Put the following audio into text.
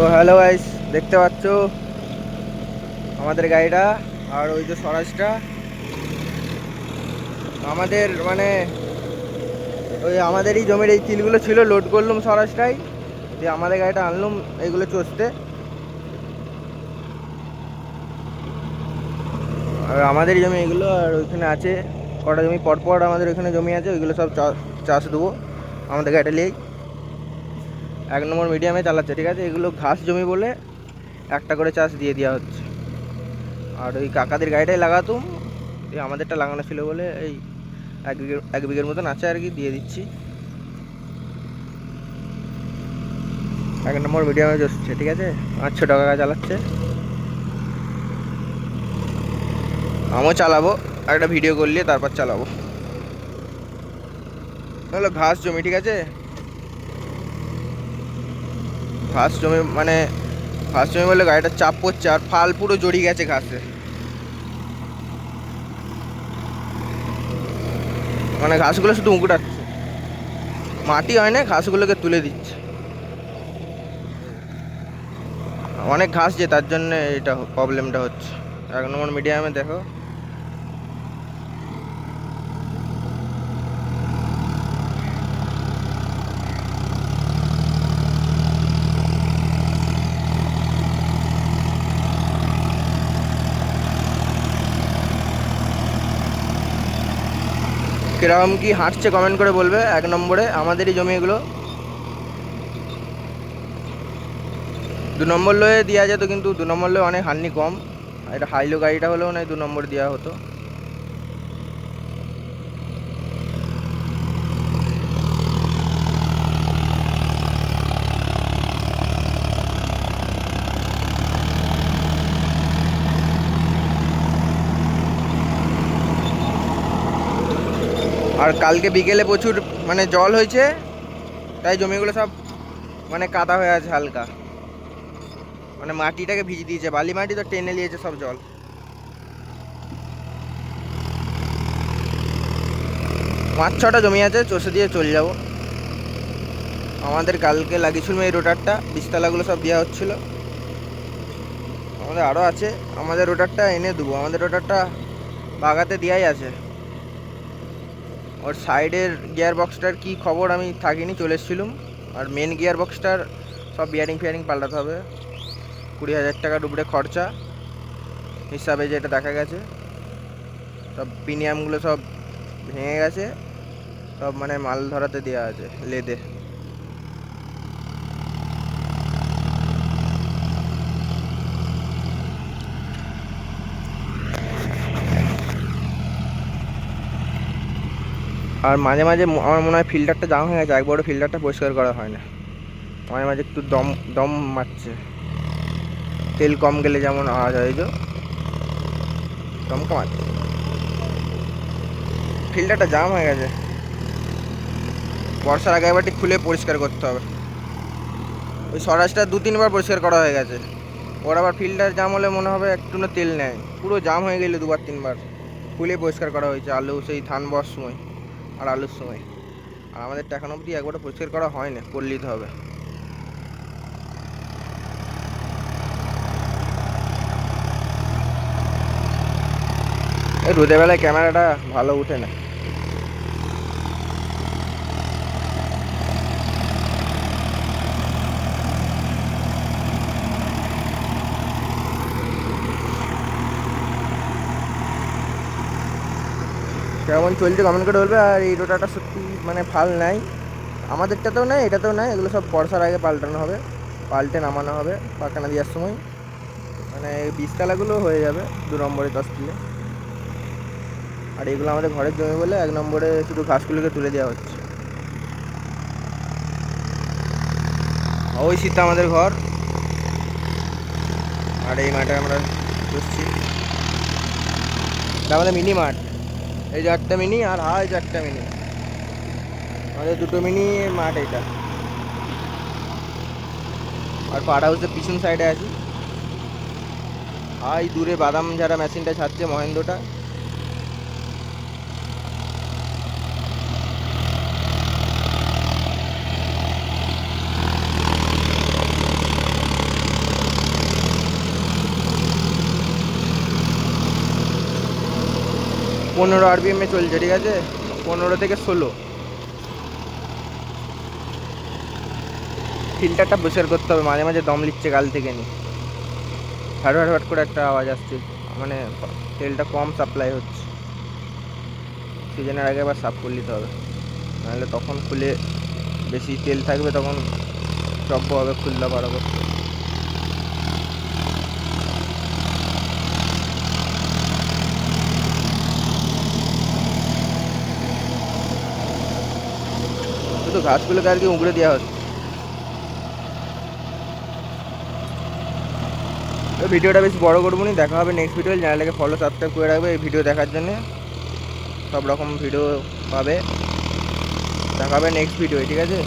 তো hello guys, দেখতে পাচ্ছ আমাদের গাড়িটা আর ওই যে স্বরাজটা আমাদের মানে ওই আমাদেরই জমির এই চিলগুলো ছিল, লোড করলাম স্বরাজটাই দিয়ে আমাদের গাড়িটা আনলাম এইগুলো চষতে। আর আমাদেরই জমি এগুলো, আর ওইখানে আছে কটা জমি পরপর আমাদের ওইখানে জমি আছে, ওইগুলো সব চাষ দেবো আমাদের গাড়িটা নিয়েই। 1 নম্বর মিডিয়ামে চালাচ্ছে, ঠিক আছে। এগুলো ঘাস জমি বলে একটা করে চাষ দিয়ে দেওয়া হচ্ছে। আর ওই কাকাদের গাড়িটাই লাগাতুম, আমাদেরটা লাগানো ছিল বলে এই 1 বিঘের মতন আছে আর কি, দিয়ে দিচ্ছি। 1 নম্বর মিডিয়ামে চলছে, ঠিক আছে। আর ছোটো কাকা চালাচ্ছে, আমিও চালাবো। আর একটা ভিডিও করলে তারপর চালাবো। হলো ঘাস জমি, ঠিক আছে। ঘাস জমি মানে ঘাস জমি বলে গাড়িটা চাপ পড়ছে, আর ফাল পুরো জড়িয়ে গেছে ঘাসে। মানে ঘাসগুলো শুধু উঁকুটাচ্ছে, মাটি হয় না, ঘাসগুলোকে তুলে দিচ্ছে। অনেক ঘাস যে, তার জন্য এটা প্রবলেমটা হচ্ছে। 1 নম্বর মিডিয়ামে দেখো। কিরকম কি হাঁটছে কমেন্ট করে বলবে। 1 নম্বরে আমাদেরই জমি এগুলো। 2 নম্বর লয়ে দেওয়া যেত, কিন্তু 2 নম্বর লয়ে অনেক হার্নি কম। এটা হাইলো গাড়িটা হলেও না 2 নম্বর দেওয়া হতো। আর কালকে বিকেলে প্রচুর মানে জল হয়েছে, তাই জমিগুলো সব মানে কাদা হয়ে আছে হালকা। মানে মাটিটাকে ভিজিয়ে দিয়েছে, বালি মাটি তো টেনে নিয়েছে সব জল। 5-6টা জমি আছে, চষে দিয়ে চলে যাব। আমাদের কালকে লাগিয়েছিল এই রোটারটা, বীজতলাগুলো সব দেওয়া হচ্ছিলো। আমাদের আরও আছে, আমাদের রোটারটা এনে দেবো। আমাদের রোটারটা বাগাতে দেওয়াই আছে। ওর সাইডের গিয়ার বক্সটার কী খবর আমি থাকিনি, চলে এসেছিলাম। আর মেন গিয়ার বক্সটার সব বিয়ারিং ফিয়ারিং পাল্টাতে হবে। 20,000 টাকার উপরে খরচা হিসাবে যেটা দেখা গেছে। সব প্রিমিয়ামগুলো সব ভেঙে গেছে, সব মানে মাল ধরাতে দেওয়া আছে লেদে। আর মাঝে মাঝে আমার মনে হয় ফিল্টারটা জাম হয়ে গেছে, একবারও ফিল্টারটা পরিষ্কার করা হয় না। মাঝে মাঝে একটু দম দম মারছে, তেল কম গেলে যেমন আওয়াজ হয়, যে দম কমাচ্ছে। ফিল্টারটা জাম হয়ে গেছে, বর্ষার আগে একবারটি খুলে পরিষ্কার করতে হবে। ওই স্বরাজটা 2-3 বার পরিষ্কার করা হয়ে গেছে। ওর আবার ফিল্টার জাম হলে মনে হবে একটু না তেল নেয়, পুরো জাম হয়ে গেলে 2-3 বার খুলে পরিষ্কার করা হয়েছে। আলু সেই ধান বর সময় আর আলুর সময়। আর আমাদেরটা এখন অবধি একবারও পরিষ্কার করা হয় না, করলেই তো হবে। এই রোদের বেলায় ক্যামেরাটা ভালো উঠে না। কেমন চলছে কমেন্ট করে বলবে। আর এই রোটারটা সত্যি মানে ফাল নাই, আমাদেরটাতেও নাই, এটাতেও নাই। এগুলো সব বর্ষার আগে পাল্টানো হবে, পাল্টে নামানো হবে পাখানা দেওয়ার সময়। মানে এই বীজতলাগুলো হয়ে যাবে 2 নম্বরে 10 কিলো। আর এগুলো আমাদের ঘরের জমি বলে 1 নম্বরে শুধু ঘাসগুলোকে তুলে দেওয়া হচ্ছে। ওই শীতটা আমাদের ঘর। আর এই মাঠে আমরা বসছি, এটা আমাদের মিনি মাঠ। এই যে 8টা মিনি, আর এই যে 1টা মিনি, আমাদের 2টো মিনি মাঠ এটা। আর পাড়া হাউসের পিছন সাইডে আছি। এই দূরে বাদাম যারা মেশিনটা ছাড়ছে, মহেন্দ্রটা। 15 RPM চলছে, ঠিক আছে, 15 থেকে 16। ফিল্টারটা প্রেসার করতে হবে, মাঝে মাঝে দম লিচ্ছে গাল থেকে নি, হাট হাট হাট করে একটা আওয়াজ আসছে, মানে তেলটা কম সাপ্লাই হচ্ছে। সিজনের আগে আবার সাফ করে নিতে হবে, নাহলে তখন খুলে বেশি তেল থাকবে, তখন টব্য হবে খুললা পারা করতে। শুধু ঘাসগুলোকে আর কি উগড়ে দেওয়া হচ্ছে। ভিডিওটা বেশি বড় করবো নি, দেখা হবে নেক্সট ভিডিও। চ্যানেলটাকে ফলো সাবস্ক্রাইব করে রাখবে এই ভিডিও দেখার জন্য, সব রকম ভিডিও পাবে। দেখা হবে নেক্সট ভিডিও, ঠিক আছে।